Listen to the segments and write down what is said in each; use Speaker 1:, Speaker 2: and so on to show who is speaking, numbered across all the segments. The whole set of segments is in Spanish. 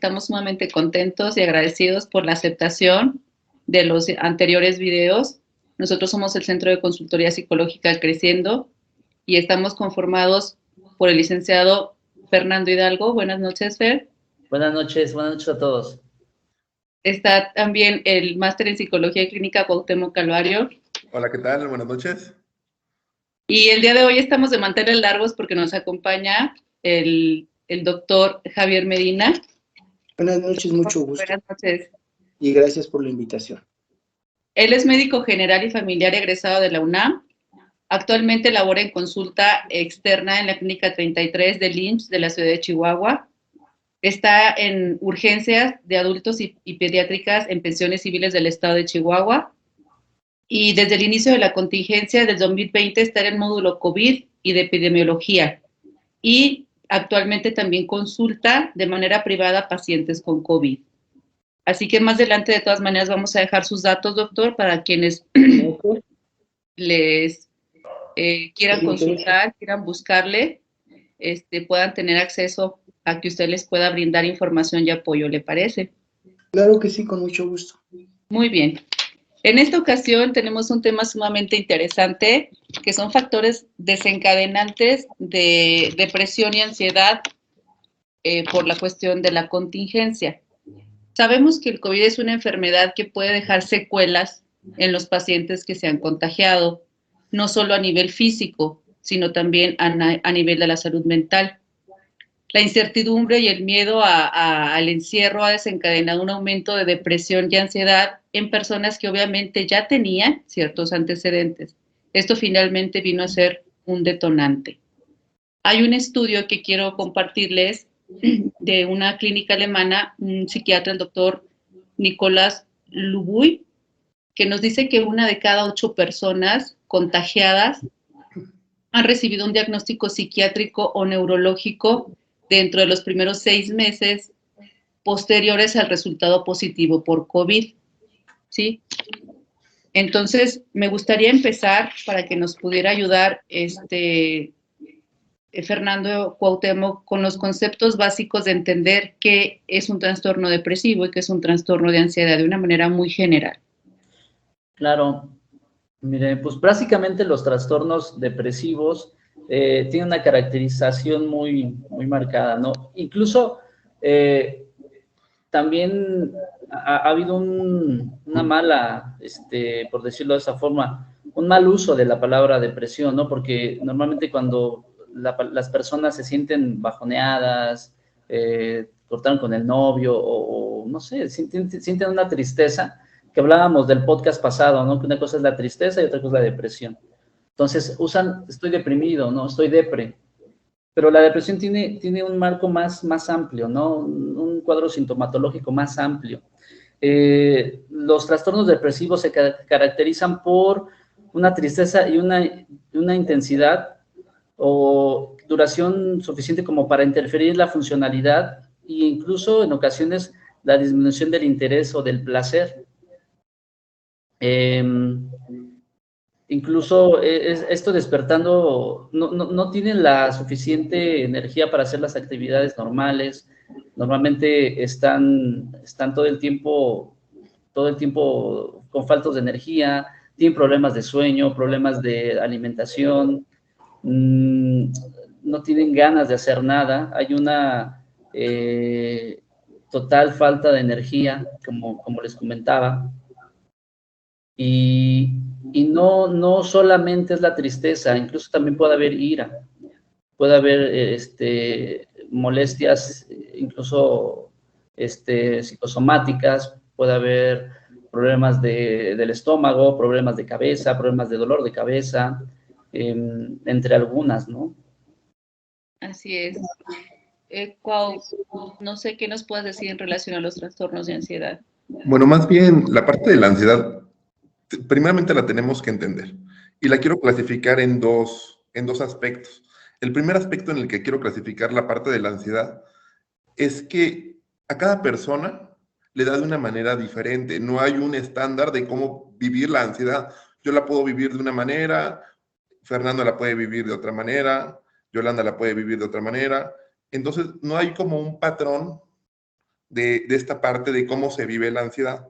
Speaker 1: estamos sumamente contentos y agradecidos por la aceptación de los anteriores videos. Nosotros somos el Centro de Consultoría Psicológica Creciendo y estamos conformados por el licenciado Fernando Hidalgo. Buenas noches, Fer.
Speaker 2: Buenas noches a todos.
Speaker 1: Está también el máster en Psicología Clínica Cuauhtémoc Calvario.
Speaker 3: Hola, ¿qué tal? Buenas noches.
Speaker 1: Y el día de hoy estamos de manteles largos porque nos acompaña el doctor Javier Medina.
Speaker 4: Buenas noches, mucho gusto.
Speaker 1: Buenas noches.
Speaker 4: Y gracias por la invitación.
Speaker 1: Él es médico general y familiar egresado de la UNAM. Actualmente labora en consulta externa en la Clínica 33 del IMSS de la ciudad de Chihuahua. Está en urgencias de adultos y pediátricas en pensiones civiles del estado de Chihuahua. Y desde el inicio de la contingencia del 2020 está en el módulo COVID y de epidemiología. Y actualmente también consulta de manera privada pacientes con COVID. Así que más adelante, de todas maneras, vamos a dejar sus datos, doctor, para quienes les quieran consultar, quieran buscarle, puedan tener acceso a que usted les pueda brindar información y apoyo, ¿le parece?
Speaker 4: Claro que sí, con mucho gusto.
Speaker 1: Muy bien. En esta ocasión tenemos un tema sumamente interesante, que son factores desencadenantes de depresión y ansiedad por la cuestión de la contingencia. Sabemos que el COVID es una enfermedad que puede dejar secuelas en los pacientes que se han contagiado, no solo a nivel físico, sino también a nivel de la salud mental. La incertidumbre y el miedo al encierro ha desencadenado un aumento de depresión y ansiedad en personas que obviamente ya tenían ciertos antecedentes. Esto finalmente vino a ser un detonante. Hay un estudio que quiero compartirles de una clínica alemana, un psiquiatra, el doctor Nicolás Lubuy, que nos dice que 1 de cada 8 personas contagiadas han recibido un diagnóstico psiquiátrico o neurológico dentro de los primeros 6 meses posteriores al resultado positivo por COVID, ¿sí? Entonces, me gustaría empezar para que nos pudiera ayudar Fernando Cuauhtémoc con los conceptos básicos de entender qué es un trastorno depresivo y qué es un trastorno de ansiedad de una manera muy general.
Speaker 2: Claro, mire, pues básicamente los trastornos depresivos tienen una caracterización muy marcada, ¿no? Incluso también ha habido una mala, por decirlo de esa forma, un mal uso de la palabra depresión, ¿no? Porque normalmente cuando las personas se sienten bajoneadas, cortaron con el novio o no sé, sienten una tristeza, que hablábamos del podcast pasado, ¿no? Que una cosa es la tristeza y otra cosa es la depresión. Entonces usan, estoy deprimido, ¿no? Estoy depre. Pero la depresión tiene un marco más amplio, ¿no? Un cuadro sintomatológico más amplio. Los trastornos depresivos se caracterizan por una tristeza y una intensidad o duración suficiente como para interferir la funcionalidad e incluso en ocasiones la disminución del interés o del placer. Incluso esto despertando, no tienen la suficiente energía para hacer las actividades normales, normalmente están todo el tiempo con faltos de energía, tienen problemas de sueño, problemas de alimentación, no tienen ganas de hacer nada, hay una total falta de energía, como les comentaba, y no solamente es la tristeza, incluso también puede haber ira, puede haber molestias, incluso psicosomáticas, puede haber problemas del estómago, problemas de cabeza, problemas de dolor de cabeza, entre algunas, ¿no?
Speaker 1: Así es. Cuau, no sé qué nos puedas decir en relación a los trastornos de ansiedad.
Speaker 3: Bueno, más bien la parte de la ansiedad, primeramente la tenemos que entender y la quiero clasificar en dos aspectos. El primer aspecto en el que quiero clasificar la parte de la ansiedad es que a cada persona le da de una manera diferente. No hay un estándar de cómo vivir la ansiedad. Yo la puedo vivir de una manera, Fernando la puede vivir de otra manera, Yolanda la puede vivir de otra manera. Entonces, no hay como un patrón de esta parte de cómo se vive la ansiedad,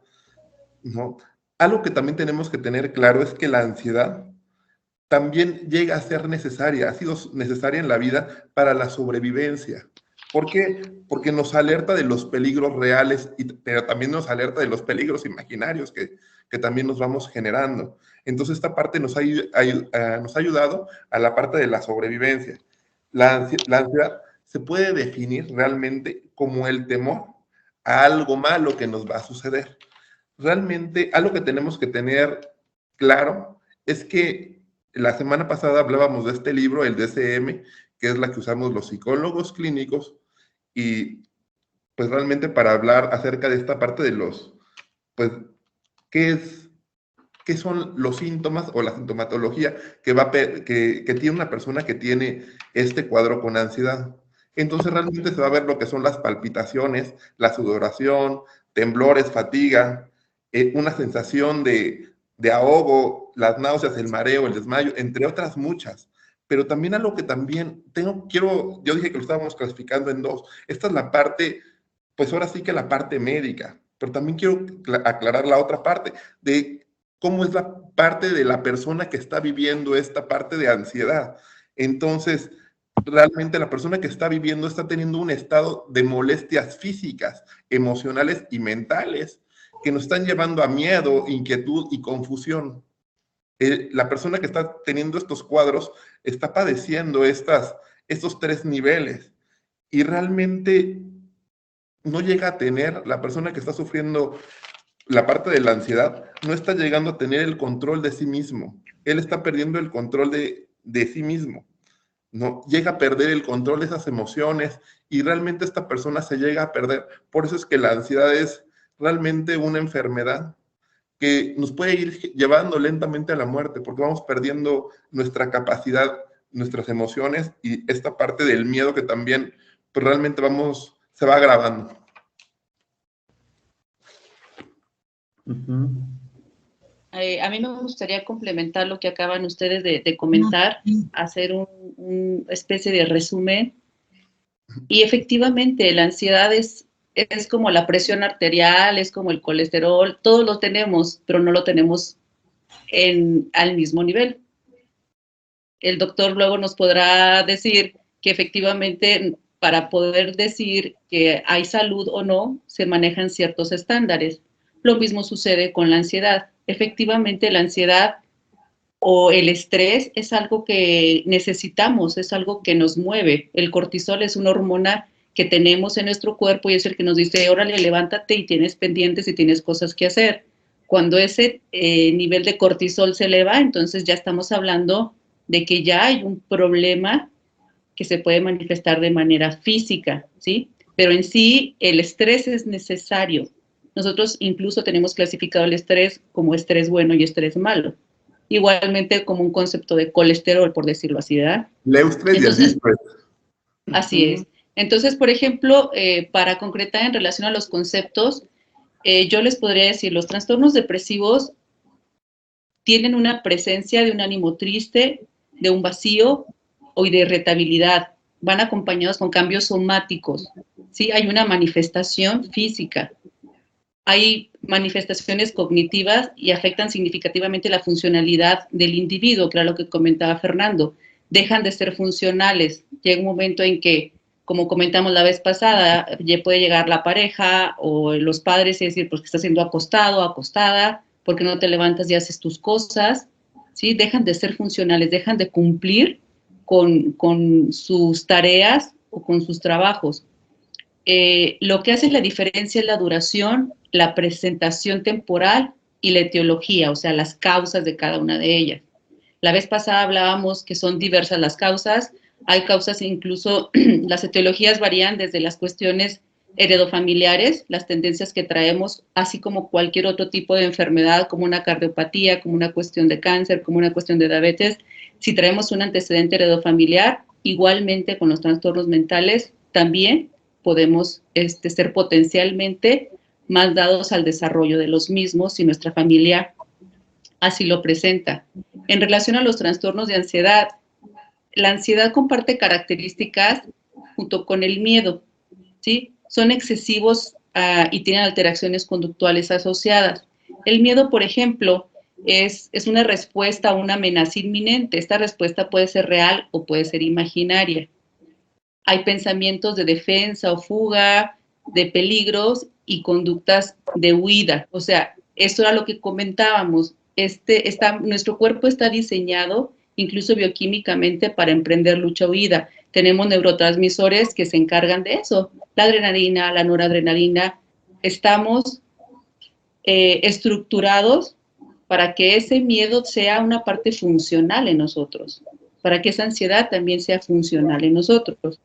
Speaker 3: ¿no? Algo que también tenemos que tener claro es que la ansiedad también llega a ser necesaria, ha sido necesaria en la vida para la sobrevivencia. ¿Por qué? Porque nos alerta de los peligros reales, pero también nos alerta de los peligros imaginarios que también nos vamos generando. Entonces esta parte nos ha ayudado a la parte de la sobrevivencia. La ansiedad se puede definir realmente como el temor a algo malo que nos va a suceder. Realmente algo que tenemos que tener claro es que la semana pasada hablábamos de este libro, el DSM, que es la que usamos los psicólogos clínicos, y pues realmente para hablar acerca de esta parte de los, pues, ¿qué son los síntomas o la sintomatología que tiene una persona que tiene este cuadro con ansiedad? Entonces realmente se va a ver lo que son las palpitaciones, la sudoración, temblores, fatiga, una sensación de ahogo, las náuseas, el mareo, el desmayo, entre otras muchas. Pero también algo que también yo dije que lo estábamos clasificando en dos. Esta es la parte, pues ahora sí que la parte médica, pero también quiero aclarar la otra parte de cómo es la parte de la persona que está viviendo esta parte de ansiedad. Entonces, realmente la persona que está viviendo está teniendo un estado de molestias físicas, emocionales y mentales que nos están llevando a miedo, inquietud y confusión. La persona que está teniendo estos cuadros está padeciendo estos tres niveles y realmente no llega a tener, la persona que está sufriendo la parte de la ansiedad, no está llegando a tener el control de sí mismo. Él está perdiendo el control de sí mismo. No llega a perder el control de esas emociones y realmente esta persona se llega a perder. Por eso es que la ansiedad es realmente una enfermedad que nos puede ir llevando lentamente a la muerte, porque vamos perdiendo nuestra capacidad, nuestras emociones y esta parte del miedo que también pues, realmente se va agravando.
Speaker 1: A mí me gustaría complementar lo que acaban ustedes de comentar, hacer una especie de resumen. Y efectivamente, la ansiedad es como la presión arterial, es como el colesterol, todos lo tenemos, pero no lo tenemos al mismo nivel. El doctor luego nos podrá decir que efectivamente para poder decir que hay salud o no, se manejan ciertos estándares. Lo mismo sucede con la ansiedad. Efectivamente, la ansiedad o el estrés es algo que necesitamos, es algo que nos mueve. El cortisol es una hormona que tenemos en nuestro cuerpo y es el que nos dice, órale, levántate y tienes pendientes y tienes cosas que hacer. Cuando ese nivel de cortisol se eleva, entonces ya estamos hablando de que ya hay un problema que se puede manifestar de manera física, ¿sí? Pero en sí el estrés es necesario. Nosotros incluso tenemos clasificado el estrés como estrés bueno y estrés malo. Igualmente como un concepto de colesterol, por decirlo así, ¿verdad?
Speaker 3: El eustrés y el distrés.
Speaker 1: Así es. Entonces, por ejemplo, para concretar en relación a los conceptos, yo les podría decir, los trastornos depresivos tienen una presencia de un ánimo triste, de un vacío o de irritabilidad. Van acompañados con cambios somáticos, ¿sí? Hay una manifestación física. Hay manifestaciones cognitivas y afectan significativamente la funcionalidad del individuo, que era lo que comentaba Fernando. Dejan de ser funcionales. Llega un momento en que, como comentamos la vez pasada, ya puede llegar la pareja o los padres y decir, pues que estás siendo acostado, acostada, porque no te levantas y haces tus cosas, ¿sí? Dejan de ser funcionales, dejan de cumplir con sus tareas o con sus trabajos. Lo que hace la diferencia es la duración, la presentación temporal y la etiología, o sea, las causas de cada una de ellas. La vez pasada hablábamos que son diversas las causas, hay causas incluso, las etiologías varían desde las cuestiones heredofamiliares, las tendencias que traemos, así como cualquier otro tipo de enfermedad, como una cardiopatía, como una cuestión de cáncer, como una cuestión de diabetes. Si traemos un antecedente heredofamiliar, igualmente con los trastornos mentales, también podemos ser potencialmente más dados al desarrollo de los mismos si nuestra familia así lo presenta. En relación a los trastornos de ansiedad, la ansiedad comparte características junto con el miedo, ¿sí? Son excesivos y tienen alteraciones conductuales asociadas. El miedo, por ejemplo, es una respuesta a una amenaza inminente. Esta respuesta puede ser real o puede ser imaginaria. Hay pensamientos de defensa o fuga, de peligros y conductas de huida. O sea, esto era lo que comentábamos. Nuestro cuerpo está diseñado, incluso bioquímicamente, para emprender lucha-huida. Tenemos neurotransmisores que se encargan de eso. La adrenalina, la noradrenalina. Estamos estructurados para que ese miedo sea una parte funcional en nosotros, para que esa ansiedad también sea funcional en nosotros.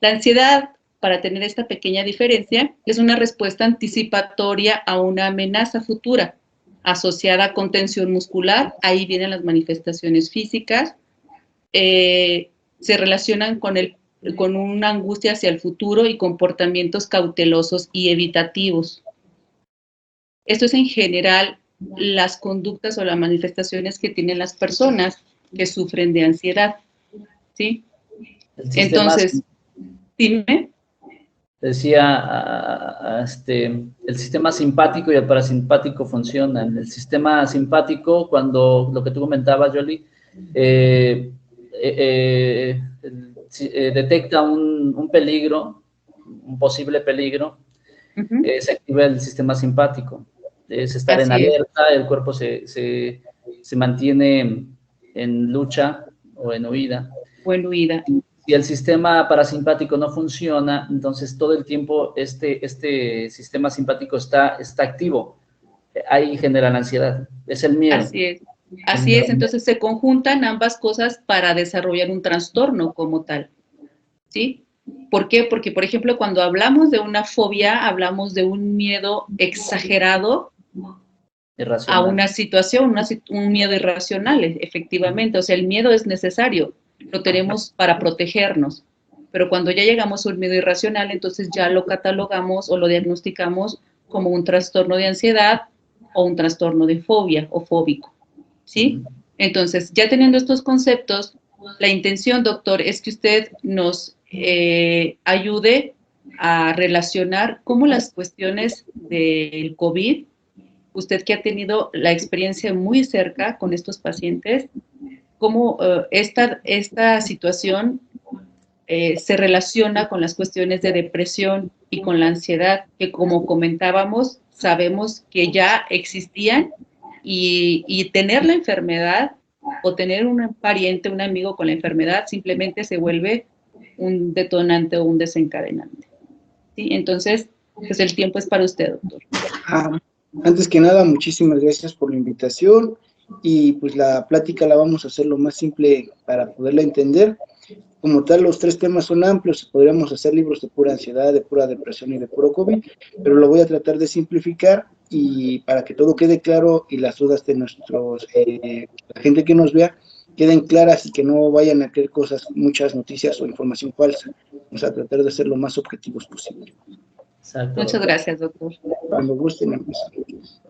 Speaker 1: La ansiedad, para tener esta pequeña diferencia, es una respuesta anticipatoria a una amenaza futura, asociada con tensión muscular. Ahí vienen las manifestaciones físicas. Se relacionan con una angustia hacia el futuro y comportamientos cautelosos y evitativos. Esto es en general las conductas o las manifestaciones que tienen las personas que sufren de ansiedad, ¿sí? Entonces, dime.
Speaker 2: Decía, el sistema simpático y el parasimpático funcionan. El sistema simpático, cuando lo que tú comentabas, Yoli, detecta un peligro, un posible peligro, se activa el sistema simpático. Es estar en alerta, el cuerpo se mantiene en lucha o en huida.
Speaker 1: O en huida.
Speaker 2: Si el sistema parasimpático no funciona, entonces todo el tiempo este sistema simpático está activo. Ahí genera la ansiedad. Es el miedo.
Speaker 1: Así es. Así es. Entonces se conjuntan ambas cosas para desarrollar un trastorno como tal. ¿Sí? ¿Por qué? Porque, por ejemplo, cuando hablamos de una fobia, hablamos de un miedo exagerado
Speaker 2: irracional.
Speaker 1: a una situación, un miedo irracional, efectivamente. O sea, el miedo es necesario, lo tenemos para protegernos. Pero cuando ya llegamos a un miedo irracional, entonces ya lo catalogamos o lo diagnosticamos como un trastorno de ansiedad o un trastorno de fobia o fóbico. ¿Sí? Entonces, ya teniendo estos conceptos, la intención, doctor, es que usted nos ayude a relacionar cómo las cuestiones del COVID, usted que ha tenido la experiencia muy cerca con estos pacientes, cómo esta situación se relaciona con las cuestiones de depresión y con la ansiedad, que como comentábamos, sabemos que ya existían y tener la enfermedad o tener un pariente, un amigo con la enfermedad, simplemente se vuelve un detonante o un desencadenante. ¿Sí? Entonces, pues el tiempo es para usted, doctor.
Speaker 4: Antes que nada, muchísimas gracias por la invitación y pues la plática la vamos a hacer lo más simple para poderla entender. Como tal, los tres temas son amplios, podríamos hacer libros de pura ansiedad, de pura depresión y de puro COVID, pero lo voy a tratar de simplificar y para que todo quede claro y las dudas de la gente que nos vea queden claras y que no vayan a creer muchas noticias o información falsa. Vamos a tratar de ser lo más objetivos posible.
Speaker 1: Exacto, muchas gracias, doctor.
Speaker 4: Cuando gusten, empezamos.